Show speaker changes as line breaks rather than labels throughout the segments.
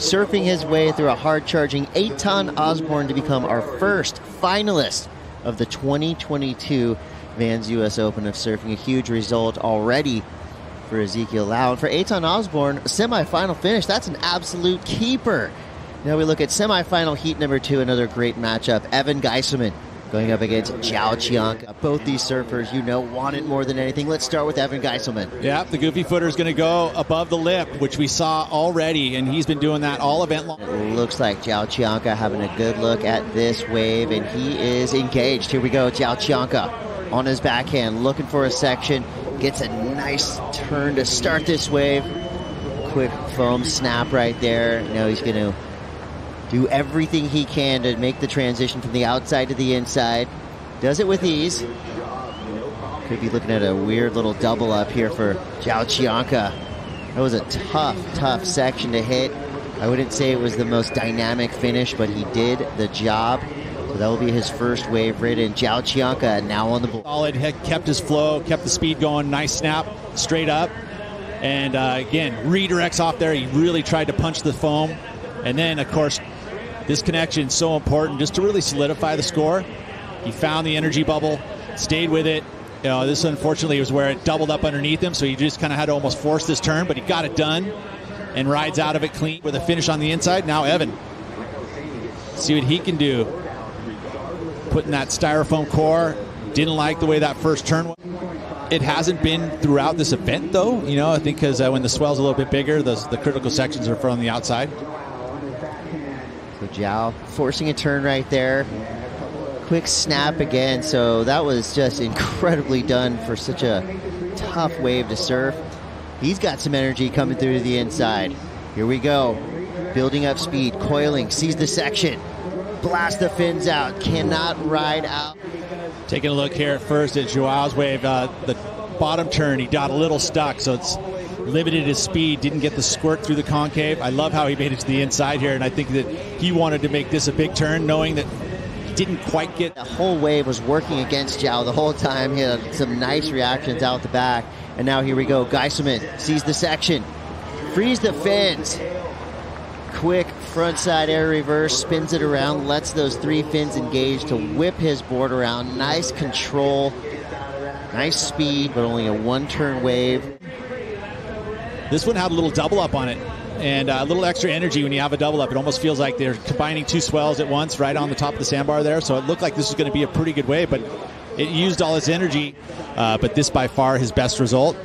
surfing his way through a hard-charging 8-ton Osborne to become our first finalist of the 2022 Vans U.S. Open of Surfing. A huge result already for Ezekiel Lau. For 8-ton Osborne, a semifinal finish, that's an absolute keeper. Now we look at semifinal heat number 2, another great matchup. Evan Geiselman going up against Joao Chianca. Both these surfers, you know, want it more than anything. Let's start with Evan Geiselman.
Yeah, the goofy footer is going to go above the lip, which we saw already, and he's been doing that all event long.
It looks like Joao Chianca having a good look at this wave, and he is engaged. Here we go, Joao Chianca on his backhand, looking for a section. Gets a nice turn to start this wave. Quick foam snap right there. Now he's going to do everything he can to make the transition from the outside to the inside. Does it with ease. Could be looking at a weird little double up here for Joao Chianca. That was a tough section to hit. I wouldn't say it was the most dynamic finish, but he did the job. So that will be his first wave ridden. Joao Chianca now on the board.
Solid, had kept his flow, kept the speed going. Nice snap, straight up. And again, redirects off there. He really tried to punch the foam. And then, of course, this connection is so important just to really solidify the score. He found the energy bubble, stayed with it. You know, this unfortunately was where it doubled up underneath him, so he just kind of had to almost force this turn, but he got it done and rides out of it clean with a finish on the inside. Now Evan, see what he can do. Putting that styrofoam core. Didn't like the way that first turn went. It hasn't been throughout this event, though. You know, I think because when the swell's a little bit bigger, the critical sections are from the outside.
So Joao forcing a turn right there. Quick snap again. So that was just incredibly done for such a tough wave to surf. He's got some energy coming through to the inside. Here we go. Building up speed, coiling, sees the section. Blast the fins out, cannot ride out.
Taking a look here at first at Joao's wave. The bottom turn, he got a little stuck, so it's limited his speed, didn't get the squirt through the concave. I love how he made it to the inside here, and I think that he wanted to make this a big turn, knowing that he didn't quite get...
The whole wave was working against Joao the whole time. He had some nice reactions out the back, and now here we go. Geiselman sees the section, frees the fins. Quick frontside air reverse, spins it around, lets those 3 fins engage to whip his board around. Nice control, nice speed, but only a 1-turn wave.
This one had a little double up on it, and a little extra energy when you have a double up. It almost feels like they're combining 2 swells at once right on the top of the sandbar there, so it looked like this was going to be a pretty good wave, but it used all its energy, but this by far his best result.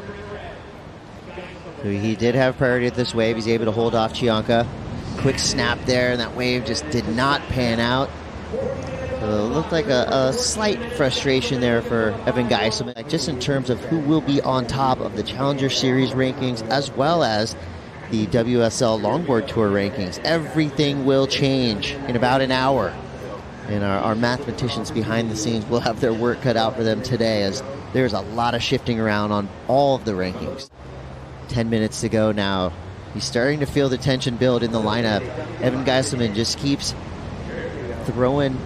So he did have priority at this wave. He's able to hold off Chianca. Quick snap there, and that wave just did not pan out. So it looked like a slight frustration there for Evan Geiselman, just in terms of who will be on top of the Challenger Series rankings as well as the WSL Longboard Tour rankings. Everything will change in about an hour. And our mathematicians behind the scenes will have their work cut out for them today, as there's a lot of shifting around on all of the rankings. 10 minutes to go now. He's starting to feel the tension build in the lineup. Evan Geiselman just keeps throwing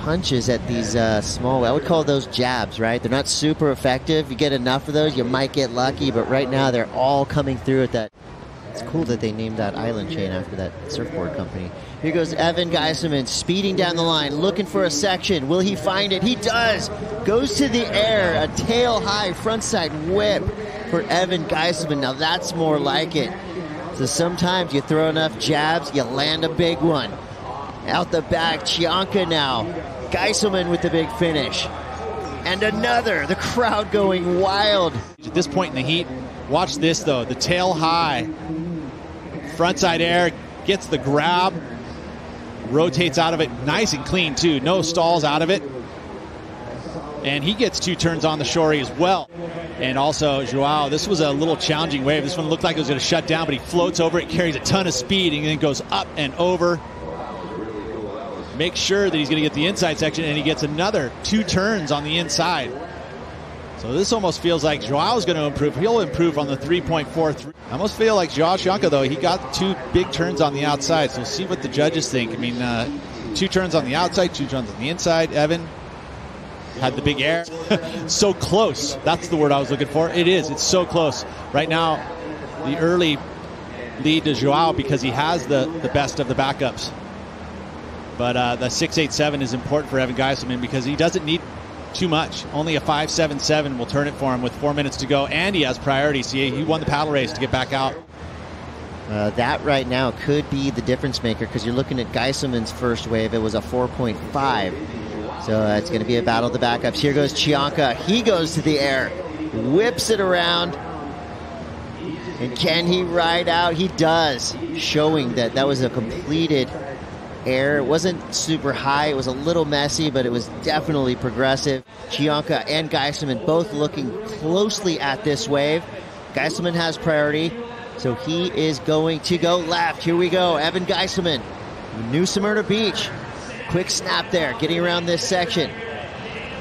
punches at these small, I would call those jabs, right? They're not super effective. You get enough of those, you might get lucky, but right now they're all coming through at that. It's cool that they named that island chain after that surfboard company. Here goes Evan Geiselman speeding down the line, looking for a section. Will he find it? He does! Goes to the air, a tail-high frontside whip for Evan Geiselman. Now that's more like it. So sometimes you throw enough jabs, you land a big one. Out the back, Chianca now. Geiselman with the big finish. And another, the crowd going wild.
At this point in the heat, watch this though, the tail high. Frontside air, gets the grab, rotates out of it, nice and clean too, no stalls out of it. And he gets 2 turns on the shore as well. And also, Joao, this was a little challenging wave. This one looked like it was going to shut down, but he floats over it, carries a ton of speed, and then goes up and over. Makes sure that he's going to get the inside section, and he gets another 2 turns on the inside. So this almost feels like Joao's going to improve. He'll improve on the 3.43. I almost feel like Joao Chianca, though, he got 2 big turns on the outside. So we'll see what the judges think. I mean, 2 turns on the outside, 2 turns on the inside. Evan had the big air. So close. That's the word I was looking for. It is. It's so close. Right now, the early lead to Joao because he has the best of the backups. But the 6.87 is important for Evan Geiselman because he doesn't need too much. Only a 5.77 will turn it for him with 4 minutes to go, and he has priority. So he won the paddle race to get back out.
That right now could be the difference maker because you're looking at Geiselman's first wave. It was a 4.5. So it's going to be a battle of the backups. Here goes Chianca. He goes to the air, whips it around. And can he ride out? He does, showing that that was a completed air. It wasn't super high. It was a little messy, but it was definitely progressive. Chianca and Geiselman both looking closely at this wave. Geiselman has priority, so he is going to go left. Here we go. Evan Geiselman, New Smyrna Beach. Quick snap there, getting around this section.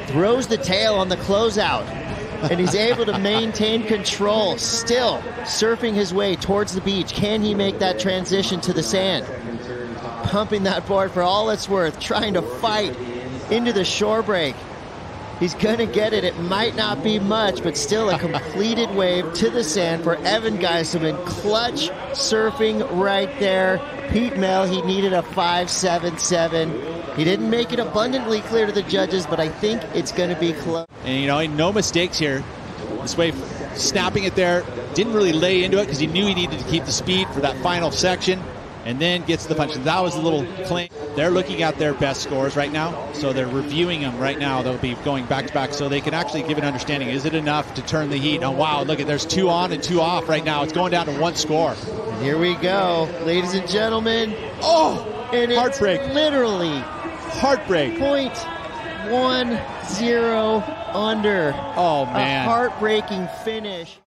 Throws the tail on the closeout, and he's able to maintain control, still surfing his way towards the beach. Can he make that transition to the sand? Pumping that board for all it's worth, trying to fight into the shore break. He's gonna get it. It might not be much, but still a completed wave to the sand for Evan Geiselman. Clutch surfing right there. Pete Mel, he needed a 5.77. He didn't make it abundantly clear to the judges, but I think it's gonna be close.
And you know, no mistakes here. This wave, snapping it there, didn't really lay into it because he knew he needed to keep the speed for that final section, and then gets the punch. That was a little clean. They're looking at their best scores right now, so they're reviewing them right now. They'll be going back to back so they can actually give an understanding. Is it enough to turn the heat? Oh, wow, look at, there's 2 on and 2 off right now. It's going down to 1 score.
And here we go, ladies and gentlemen.
Oh,
and
heartbreak.
It's literally
heartbreak.
0.10 under.
Oh, man.
A heartbreaking finish.